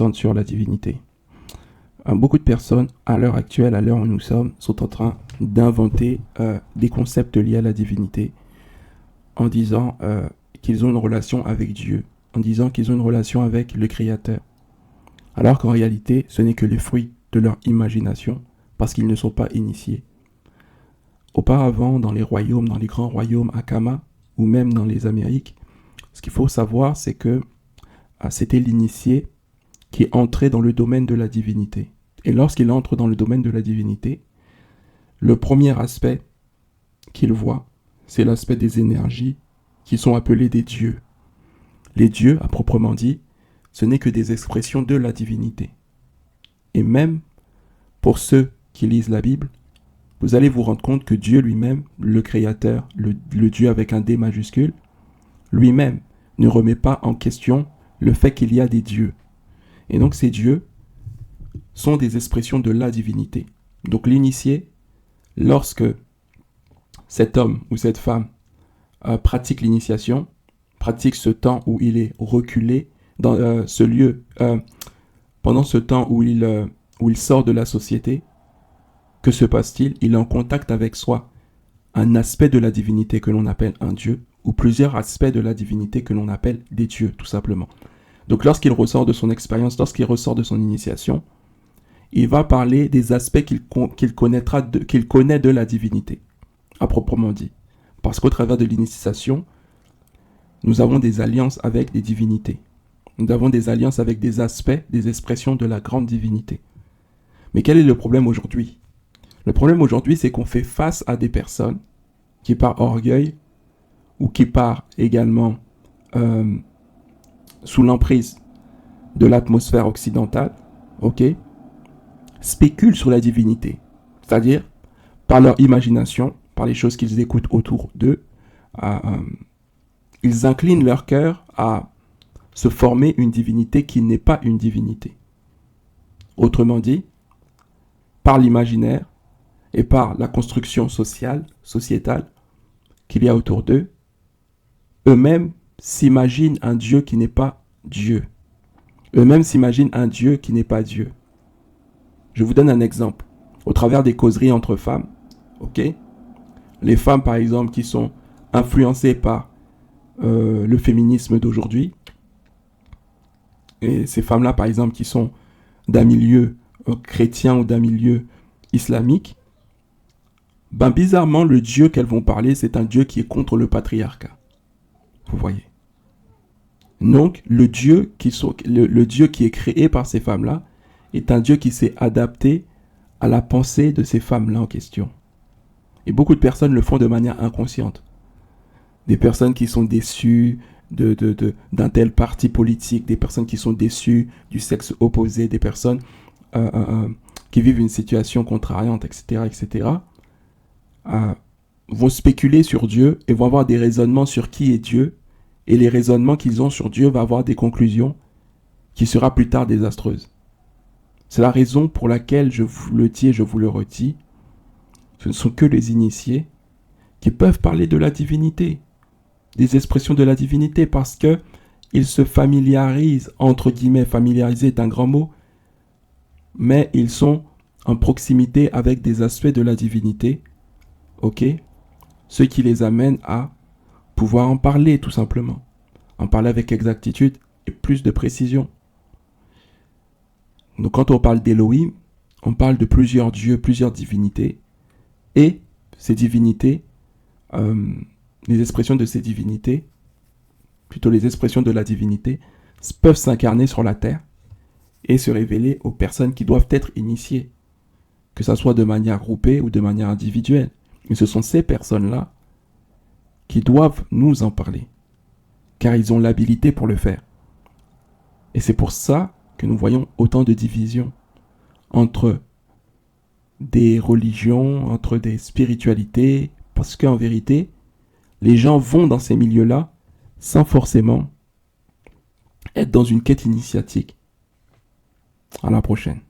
intéressante sur la divinité. Beaucoup de personnes, à l'heure actuelle, à l'heure où nous sommes, sont en train d'inventer des concepts liés à la divinité en disant qu'ils ont une relation avec Dieu, en disant qu'ils ont une relation avec le Créateur. Alors qu'en réalité, ce n'est que les fruits de leur imagination, parce qu'ils ne sont pas initiés. Auparavant, dans les royaumes, dans les grands royaumes Akama, ou même dans les Amériques, ce qu'il faut savoir, c'est que c'était l'initié qui entrait dans le domaine de la divinité. Et lorsqu'il entre dans le domaine de la divinité, le premier aspect qu'il voit, c'est l'aspect des énergies qui sont appelées des dieux. Les dieux, à proprement dit, ce n'est que des expressions de la divinité. Et même pour ceux qui lisent la Bible, vous allez vous rendre compte que Dieu lui-même, le Créateur, le Dieu avec un D majuscule, lui-même ne remet pas en question le fait qu'il y a des dieux. Et donc ces dieux sont des expressions de la divinité. Donc l'initié, lorsque cet homme ou cette femme pratique l'initiation, pratique ce temps où il est reculé dans ce lieu, pendant ce temps où il sort de la société, que se passe-t-il? Il est en contact avec soi, un aspect de la divinité que l'on appelle un dieu, ou plusieurs aspects de la divinité que l'on appelle des dieux, tout simplement. Donc lorsqu'il ressort de son expérience, lorsqu'il ressort de son initiation, il va parler des aspects qu'il connaît de la divinité, à proprement dit. Parce qu'au travers de l'initiation, nous avons des alliances avec des divinités. Nous avons des alliances avec des aspects, des expressions de la grande divinité. Mais quel est le problème aujourd'hui? Le problème aujourd'hui, c'est qu'on fait face à des personnes qui, par orgueil, ou qui, par également sous l'emprise de l'atmosphère occidentale, spéculent sur la divinité. C'est-à-dire, par leur imagination, par les choses qu'ils écoutent autour d'eux, ils inclinent leur cœur à se former une divinité qui n'est pas une divinité. Autrement dit, par l'imaginaire et par la construction sociétale qu'il y a autour d'eux, eux-mêmes s'imaginent un Dieu qui n'est pas Dieu. Eux-mêmes s'imaginent un Dieu qui n'est pas Dieu. Je vous donne un exemple. Au travers des causeries entre femmes, les femmes, par exemple, qui sont influencées par le féminisme d'aujourd'hui, et ces femmes-là, par exemple, qui sont d'un milieu chrétien ou d'un milieu islamique, bizarrement, le Dieu qu'elles vont parler, c'est un Dieu qui est contre le patriarcat. Vous voyez. Donc, le Dieu qui est créé par ces femmes-là est un Dieu qui s'est adapté à la pensée de ces femmes-là en question. Et beaucoup de personnes le font de manière inconsciente. Des personnes qui sont déçues d'un tel parti politique, des personnes qui sont déçues du sexe opposé, des personnes qui vivent une situation contrariante, etc., vont spéculer sur Dieu et vont avoir des raisonnements sur qui est Dieu. Et les raisonnements qu'ils ont sur Dieu vont avoir des conclusions qui seront plus tard désastreuses. C'est la raison pour laquelle je vous le dis et je vous le redis. Ce ne sont que les initiés qui peuvent parler de la divinité, des expressions de la divinité, parce que ils se familiarisent, entre guillemets, familiariser est un grand mot, mais ils sont en proximité avec des aspects de la divinité, ce qui les amène à pouvoir en parler tout simplement, en parler avec exactitude et plus de précision. Donc quand on parle d'Elohim, on parle de plusieurs dieux, plusieurs divinités, et ces divinités, les expressions de ces divinités, plutôt les expressions de la divinité, peuvent s'incarner sur la terre et se révéler aux personnes qui doivent être initiées, que ce soit de manière groupée ou de manière individuelle. Et ce sont ces personnes-là qui doivent nous en parler, car ils ont l'habilité pour le faire. Et c'est pour ça que nous voyons autant de divisions entre des religions, entre des spiritualités, parce qu'en vérité, les gens vont dans ces milieux-là sans forcément être dans une quête initiatique. À la prochaine.